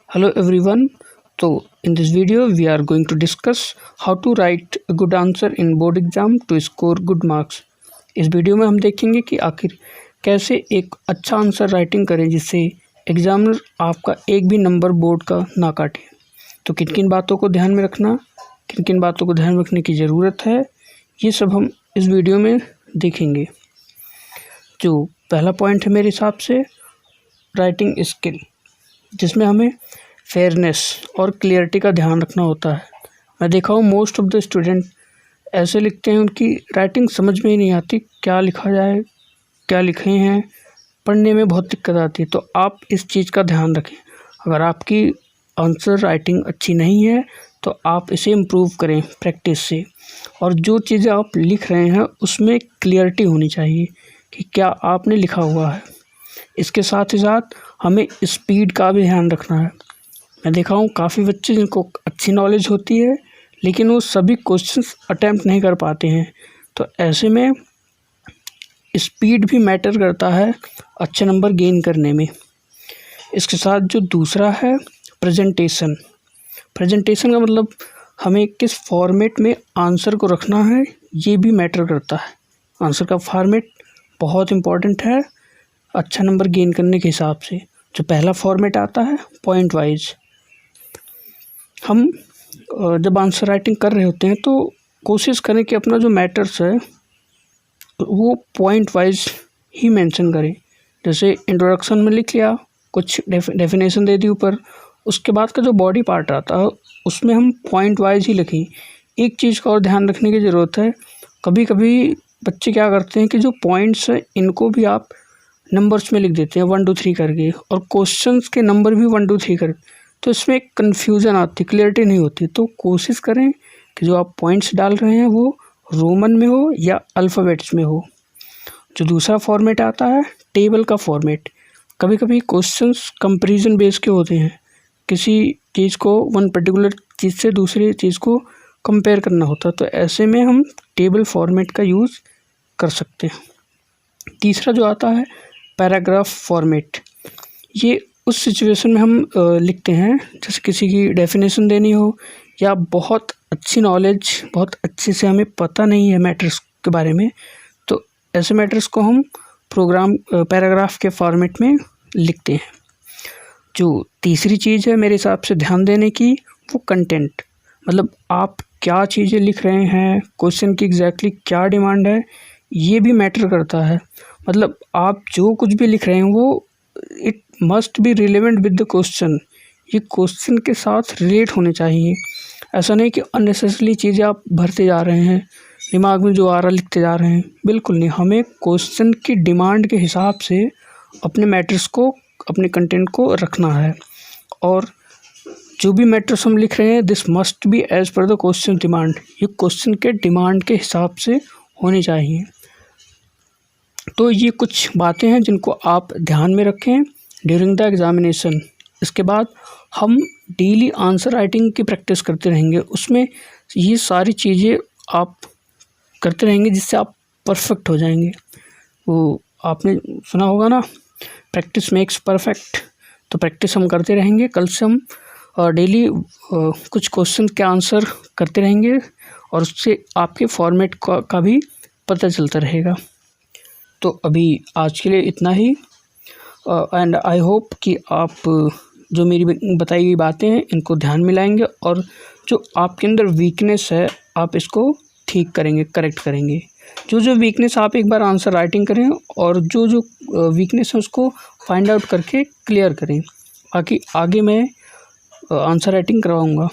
Hello everyone. So in this video we are going to discuss how to write a good answer in board exam to score good marks. इस video में हम देखेंगे कि आखिर कैसे एक अच्छा आंसर राइटिंग करें जिससे एग्जामिनर आपका एक भी नंबर बोर्ड का ना काटे। तो किन किन बातों को ध्यान में रखना, किन किन बातों को ध्यान में रखने की ज़रूरत है, ये सब हम इस वीडियो में देखेंगे। जो पहला पॉइंट है मेरे हिसाब से राइटिंग स्किल, जिसमें हमें फेयरनेस और क्लियरिटी का ध्यान रखना होता है। मैं देखा हूँ मोस्ट ऑफ द स्टूडेंट ऐसे लिखते हैं, उनकी राइटिंग समझ में ही नहीं आती, क्या लिखा जाए, क्या लिखे हैं, पढ़ने में बहुत दिक्कत आती है। तो आप इस चीज़ का ध्यान रखें। अगर आपकी आंसर राइटिंग अच्छी नहीं है तो आप इसे इम्प्रूव करें प्रैक्टिस से, और जो चीज़ें आप लिख रहे हैं उसमें क्लियरिटी होनी चाहिए कि क्या आपने लिखा हुआ है। इसके साथ ही साथ हमें स्पीड का भी ध्यान रखना है। मैं देखा हूँ काफ़ी बच्चे जिनको अच्छी नॉलेज होती है लेकिन वो सभी क्वेश्चंस अटैम्प्ट नहीं कर पाते हैं। तो ऐसे में स्पीड भी मैटर करता है अच्छे नंबर गेन करने में। इसके साथ जो दूसरा है प्रेजेंटेशन का मतलब हमें किस फॉर्मेट में आंसर को रखना है, ये भी मैटर करता है। आंसर का फॉर्मेट बहुत इम्पॉर्टेंट है अच्छा नंबर गेन करने के हिसाब से। जो पहला फॉर्मेट आता है पॉइंट वाइज, हम जब आंसर राइटिंग कर रहे होते हैं तो कोशिश करें कि अपना जो मैटर्स है वो पॉइंट वाइज ही मेंशन करें। जैसे इंट्रोडक्शन में लिख लिया, कुछ डेफिनेशन दे दी ऊपर, उसके बाद का जो बॉडी पार्ट आता है उसमें हम पॉइंट वाइज ही लिखें। एक चीज़ का और ध्यान रखने की ज़रूरत है, कभी कभी बच्चे क्या करते हैं कि जो पॉइंट्स हैं इनको भी आप नंबर्स में लिख देते हैं 1 2 3 करके, और क्वेश्चंस के नंबर भी 1 2 3 कर, तो इसमें कन्फ्यूज़न आती, क्लियरिटी नहीं होती। तो कोशिश करें कि जो आप पॉइंट्स डाल रहे हैं वो रोमन में हो या अल्फ़ाबेट्स में हो। जो दूसरा फॉर्मेट आता है टेबल का फॉर्मेट, कभी कभी क्वेश्चंस कंपैरिजन बेस के होते हैं, किसी चीज़ को वन पर्टिकुलर चीज़ से दूसरी चीज़ को कंपेयर करना होता है, तो ऐसे में हम टेबल फॉर्मेट का यूज़ कर सकते हैं। तीसरा जो आता है पैराग्राफ फॉर्मेट, ये उस सिचुएशन में हम लिखते हैं जैसे किसी की डेफिनेशन देनी हो या बहुत अच्छी नॉलेज, बहुत अच्छे से हमें पता नहीं है मैटर्स के बारे में, तो ऐसे मैटर्स को हम पैराग्राफ के फॉर्मेट में लिखते हैं। जो तीसरी चीज़ है मेरे हिसाब से ध्यान देने की, वो कंटेंट, मतलब आप क्या चीज़ें लिख रहे हैं, क्वेश्चन की एग्जैक्टली क्या डिमांड है, ये भी मैटर करता है। मतलब आप जो कुछ भी लिख रहे हैं वो it must be relevant with the question, ये क्वेश्चन के साथ रिलेट होने चाहिए। ऐसा नहीं कि अननेसेसरी चीज़ें आप भरते जा रहे हैं, दिमाग में जो आ रहा लिखते जा रहे हैं, बिल्कुल नहीं। हमें क्वेश्चन की डिमांड के हिसाब से अपने मैटर्स को, अपने कंटेंट को रखना है, और जो भी मैटर्स हम लिख रहे हैं this must be as per the question demand, ये क्वेश्चन के डिमांड के हिसाब से होनी चाहिए। तो ये कुछ बातें हैं जिनको आप ध्यान में रखें ड्यूरिंग द एग्ज़ामिनेशन। इसके बाद हम डेली आंसर राइटिंग की प्रैक्टिस करते रहेंगे, उसमें ये सारी चीज़ें आप करते रहेंगे जिससे आप परफेक्ट हो जाएंगे। वो आपने सुना होगा ना, प्रैक्टिस मेक्स परफेक्ट। तो प्रैक्टिस हम करते रहेंगे। कल से हम डेली कुछ क्वेश्चन के आंसर करते रहेंगे और उससे आपके फॉर्मेट का भी पता चलता रहेगा। तो अभी आज के लिए इतना ही, एंड आई होप कि आप जो मेरी बताई गई बातें हैं इनको ध्यान में लाएंगे, और जो आपके अंदर वीकनेस है आप इसको ठीक करेंगे, करेक्ट करेंगे। जो वीकनेस आप एक बार आंसर राइटिंग करें, और जो वीकनेस है उसको फाइंड आउट करके क्लियर करें। बाकी आगे मैं आंसर राइटिंग करवाऊँगा।